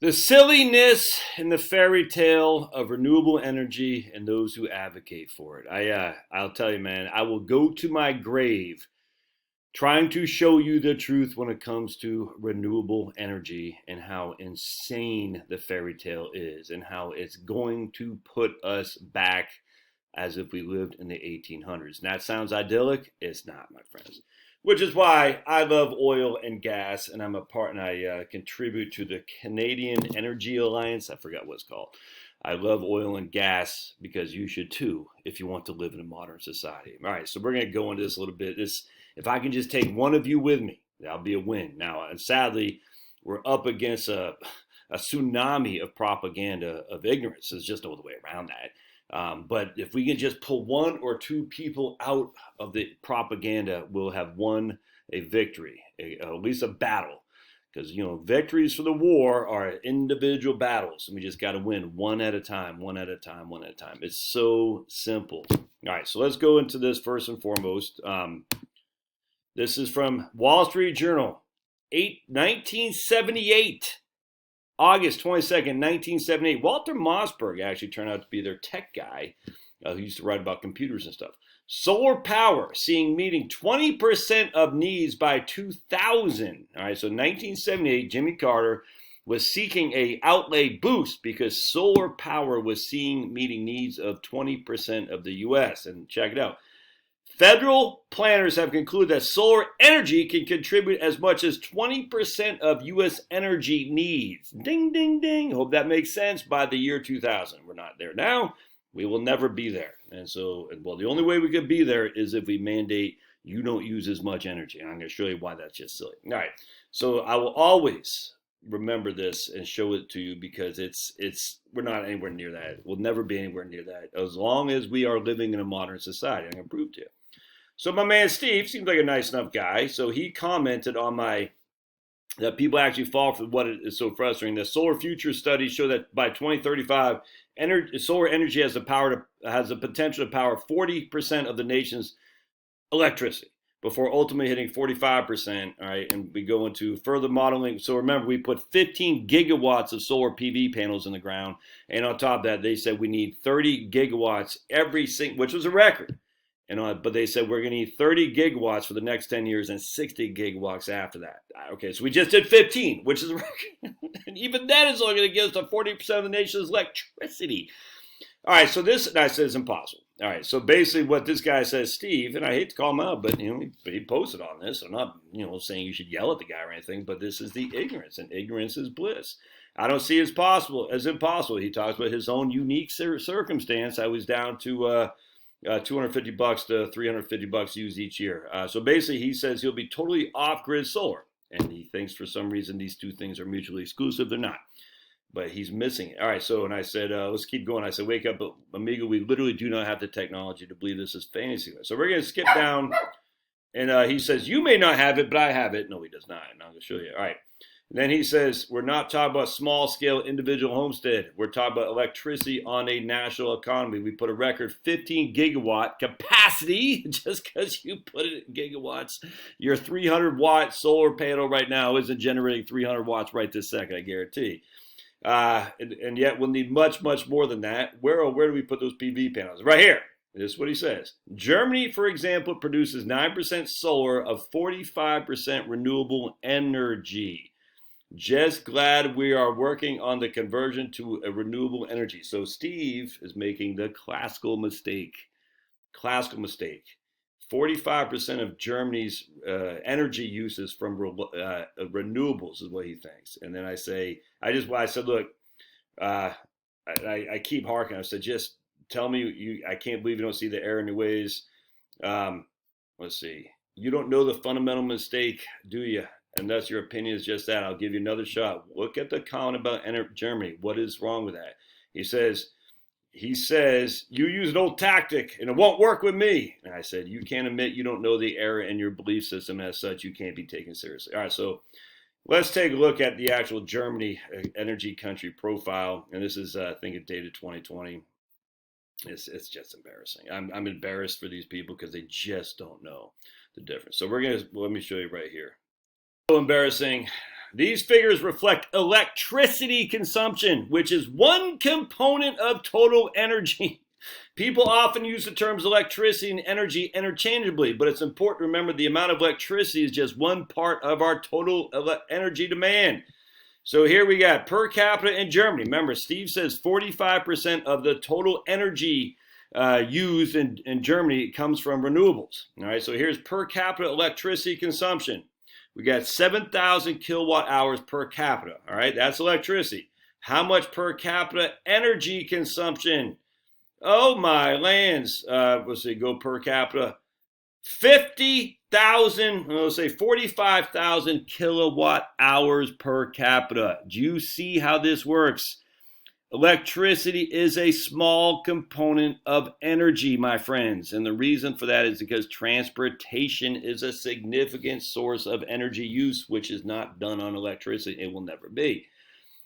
The silliness in the fairy tale of renewable energy and those who advocate for it. I'll tell you, man, I will go to my grave trying to show you the truth when it comes to renewable energy and how insane the fairy tale is and how it's going to put us back as if we lived in the 1800s. And that sounds idyllic. It's not, my friends. Which is why I love oil and gas, and I'm a part, and I contribute to the Canadian Energy Alliance. I forgot what it's called. I love oil and gas because you should too if you want to live in a modern society. All right, so we're going to go into this a little bit. If I can just take one of you with me, that'll be a win. Now, and sadly, we're up against a tsunami of propaganda of ignorance. There's just no other way around that. But if we can just pull one or two people out of the propaganda, we'll have won a victory, at least a battle. Because, victories for the war are individual battles, and we just got to win one at a time, one at a time, one at a time. It's so simple. All right, so let's go into this first and foremost. This is from Wall Street Journal, 1978. August 22nd, 1978. Walter Mossberg actually turned out to be their tech guy who used to write about computers and stuff. Solar power meeting 20% of needs by 2000. All right, so 1978, Jimmy Carter was seeking a outlay boost because solar power was meeting needs of 20% of the U.S. And check it out. Federal planners have concluded that solar energy can contribute as much as 20% of U.S. energy needs. Ding, ding, ding. Hope that makes sense by the year 2000. We're not there now. We will never be there. And so, well, the only way we could be there is if we mandate you don't use as much energy. And I'm going to show you why that's just silly. All right. So I will always remember this and show it to you because we're not anywhere near that. We'll never be anywhere near that as long as we are living in a modern society. I'm going to prove to you. So my man Steve seems like a nice enough guy. So he commented on that people actually fall for what is so frustrating. The solar future studies show that by 2035, solar energy has the potential to power 40% of the nation's electricity before ultimately hitting 45%. All right, and we go into further modeling. So remember, we put 15 gigawatts of solar PV panels in the ground, and on top of that, they said we need 30 gigawatts which was a record. But they said we're going to need 30 gigawatts for the next 10 years and 60 gigawatts after that. Okay, so we just did 15, which is a record. And even that is only going to give us to 40% of the nation's electricity. All right, so this, I said, is impossible. All right, so basically what this guy says, Steve, and I hate to call him out, but he posted on this. I'm not saying you should yell at the guy or anything, but this is the ignorance, and ignorance is bliss. I don't see it as impossible. He talks about his own unique circumstance. I was down to $250 to $350 used each year. So basically, he says he'll be totally off-grid solar, and he thinks for some reason these two things are mutually exclusive. They're not, but he's missing it. All right. So, and I said, let's keep going. I said, wake up, amigo. We literally do not have the technology to believe this is fantasy. So we're going to skip down, and he says, you may not have it, but I have it. No, he does not. And I'm going to show you. All right. Then he says, we're not talking about small-scale individual homestead. We're talking about electricity on a national economy. We put a record 15 gigawatt capacity just because you put it in gigawatts. Your 300-watt solar panel right now isn't generating 300 watts right this second, I guarantee. And yet we'll need much, much more than that. Where do we put those PV panels? Right here. This is what he says. Germany, for example, produces 9% solar of 45% renewable energy. Just glad we are working on the conversion to a renewable energy. So Steve is making the classical mistake. 45% of Germany's energy use is from renewables, is what he thinks. And then I said, look, I keep harking. I said, just tell me, I can't believe you don't see the error in your ways. Let's see. You don't know the fundamental mistake, do you? And thus your opinion is just that. I'll give you another shot. Look at the comment about Germany. What is wrong with that? He says, you use an old tactic and it won't work with me. And I said, you can't admit you don't know the error in your belief system. As such, you can't be taken seriously. All right, so let's take a look at the actual Germany energy country profile. And this is, I think, dated 2020. It's just embarrassing. I'm embarrassed for these people because they just don't know the difference. So let me show you right here. So embarrassing. These figures reflect electricity consumption, which is one component of total energy. People often use the terms electricity and energy interchangeably, but it's important to remember the amount of electricity is just one part of our total energy demand. So here we got per capita in Germany. Remember, Steve says 45% of the total energy used in Germany comes from renewables. All right, so here's per capita electricity consumption. We got 7,000 kilowatt hours per capita. All right, that's electricity. How much per capita energy consumption? Oh my lands! Let's see, go per capita. 50,000, let's say 45,000 kilowatt hours per capita. Do you see how this works? Electricity is a small component of energy, my friends. And the reason for that is because transportation is a significant source of energy use, which is not done on electricity. It will never be.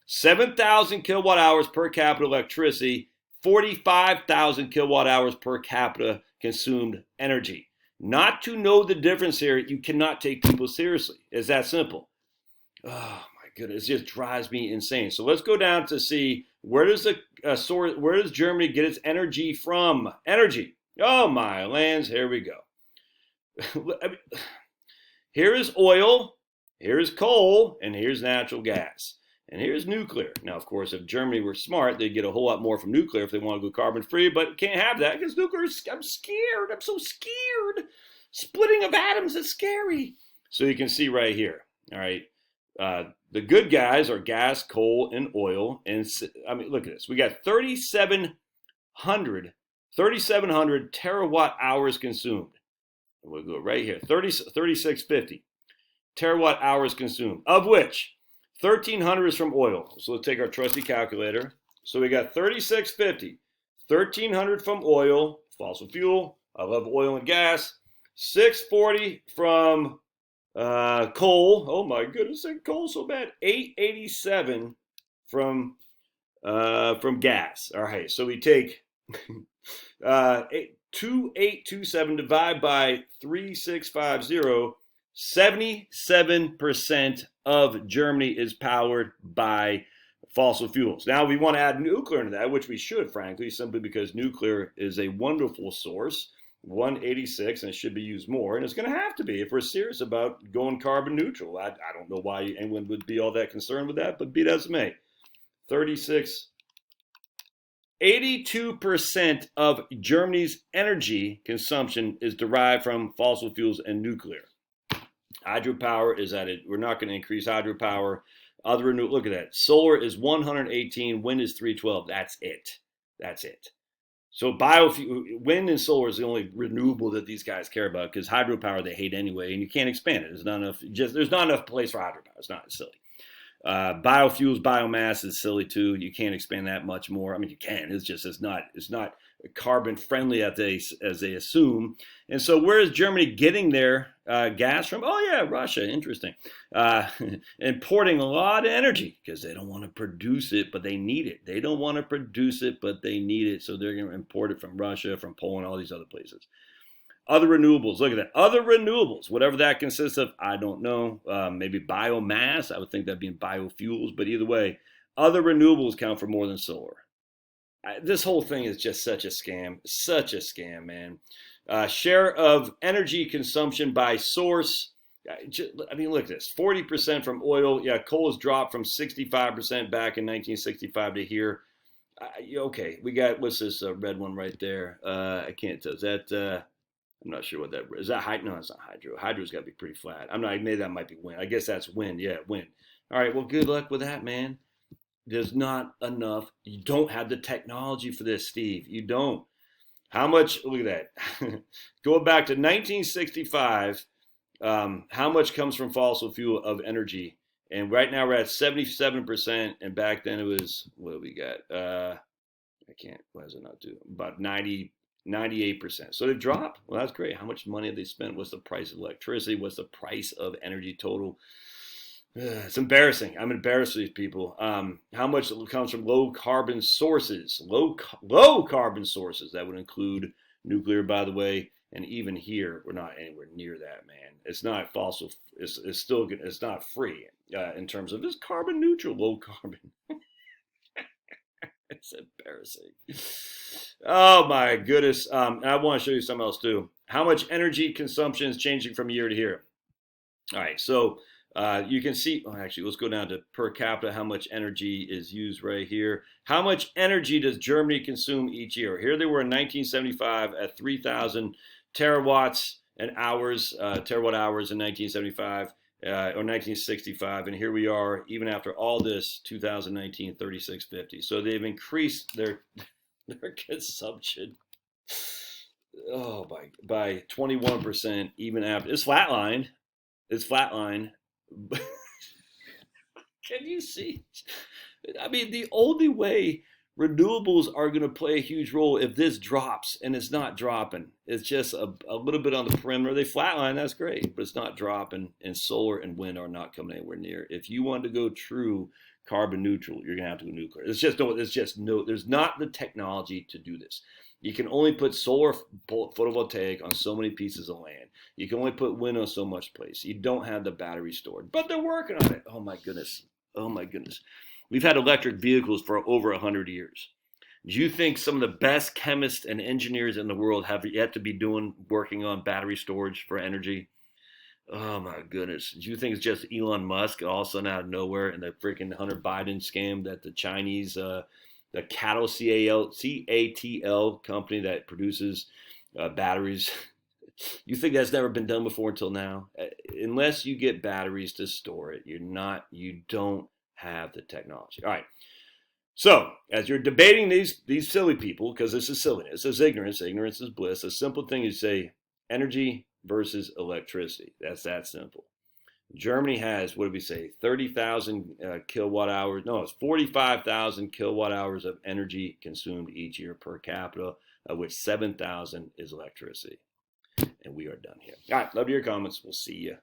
7,000 kilowatt hours per capita electricity, 45,000 kilowatt hours per capita consumed energy. Not to know the difference here, you cannot take people seriously. It's that simple. Oh my goodness, it just drives me insane. So let's go down to see where does Germany get its energy from? Energy. Oh my lands, here we go. Here is oil, here is coal, and here's natural gas. And here's nuclear. Now, of course, if Germany were smart, they'd get a whole lot more from nuclear if they want to go carbon free, but can't have that because nuclear is, I'm scared. I'm so scared. Splitting of atoms is scary. So you can see right here, all right, the good guys are gas, coal, and oil. And I mean, look at this. We got 3,700 terawatt hours consumed. We'll go right here, 3650 terawatt hours consumed, of which 1,300 is from oil. So let's take our trusty calculator. So we got 3,650, 1,300 from oil, fossil fuel. I love oil and gas. 640 from coal. Oh my goodness, coal so bad. 887 from gas. All right, so we take 2827 divide by 3650. 77% of Germany is powered by fossil fuels. Now we want to add nuclear into that, which we should, frankly, simply because nuclear is a wonderful source. 186, and it should be used more, and it's going to have to be if we're serious about going carbon neutral. I don't know why anyone would be all that concerned with that, but be that as it may. 82% of Germany's energy consumption is derived from fossil fuels and nuclear. Hydropower is at it. We're not going to increase hydropower. Other renewable, look at that. Solar is 118, wind is 312. That's it. That's it. So biofuel, wind and solar is the only renewable that these guys care about because hydropower they hate anyway, and you can't expand it. There's not enough place for hydropower. It's silly. Biofuels, biomass is silly too. You can't expand that much more. I mean, you can. It's not carbon friendly as they assume. And so where is Germany getting their gas from? Oh yeah, Russia. Interesting. Importing a lot of energy because they don't want to produce it, but they need it. They don't want to produce it, but they need it. So they're going to import it from Russia, from Poland, all these other places. Other renewables, look at that. Other renewables, whatever that consists of, I don't know. Maybe biomass, I would think that'd be in biofuels, but either way, other renewables count for more than solar. This whole thing is just such a scam, man. Share of energy consumption by source. I mean, look at this, 40% from oil. Yeah, coal has dropped from 65% back in 1965 to here. Okay, we got, what's this red one right there? I can't tell. Is that... I'm not sure what that is. That hydro? No, it's not hydro. Hydro's got to be pretty flat. Maybe that might be wind. I guess that's wind. Yeah, wind. All right. Well, good luck with that, man. There's not enough. You don't have the technology for this, Steve. You don't. How much? Look at that. Going back to 1965, how much comes from fossil fuel of energy? And right now we're at 77%. And back then it was, what do we got? I can't. What does it not do? About 98%. So they've dropped. Well, that's great. How much money have they spent? What's the price of electricity? What's the price of energy total? It's embarrassing. I'm embarrassed with these people. How much comes from low carbon sources? Low carbon sources. That would include nuclear, by the way. And even here, we're not anywhere near that, man. It's not fossil. It's not free. in terms of this carbon neutral, low carbon. It's embarrassing. Oh my goodness. And I want to show you something else too. How much energy consumption is changing from year to year? All right, so you can see, oh, actually, let's go down to per capita, how much energy is used right here. How much energy does Germany consume each year? Here they were in 1975 at 3,000 terawatts and hours, terawatt hours in 1975 or 1965. And here we are, even after all this, 2019, 3650. So they've increased their consumption. Oh, by 21%, even after it's flatlined. It's flatline. Can you see? I mean, the only way renewables are going to play a huge role if this drops, and it's not dropping. It's just a little bit on the perimeter. They flatline, that's great, but it's not dropping, and solar and wind are not coming anywhere near. If you want to go true carbon neutral, you're going to have to go nuclear. There's not the technology to do this. You can only put solar photovoltaic on so many pieces of land. You can only put wind on so much place. You don't have the battery stored, but they're working on it. Oh my goodness. Oh my goodness. We've had electric vehicles for over 100 years. Do you think some of the best chemists and engineers in the world have yet to be working on battery storage for energy? Oh my goodness. Do you think it's just Elon Musk all of a sudden out of nowhere and the freaking Hunter Biden scam that the Chinese, the CATL company that produces batteries, you think that's never been done before until now? Unless you get batteries to store it, you don't have the technology. All right. So as you're debating these silly people, because this is silliness, this is ignorance. Ignorance is bliss. A simple thing is say energy versus electricity. That's that simple. Germany has, what did we say, 30,000 kilowatt hours. No, it's 45,000 kilowatt hours of energy consumed each year per capita, of which 7,000 is electricity. And we are done here. All right, love your comments. We'll see you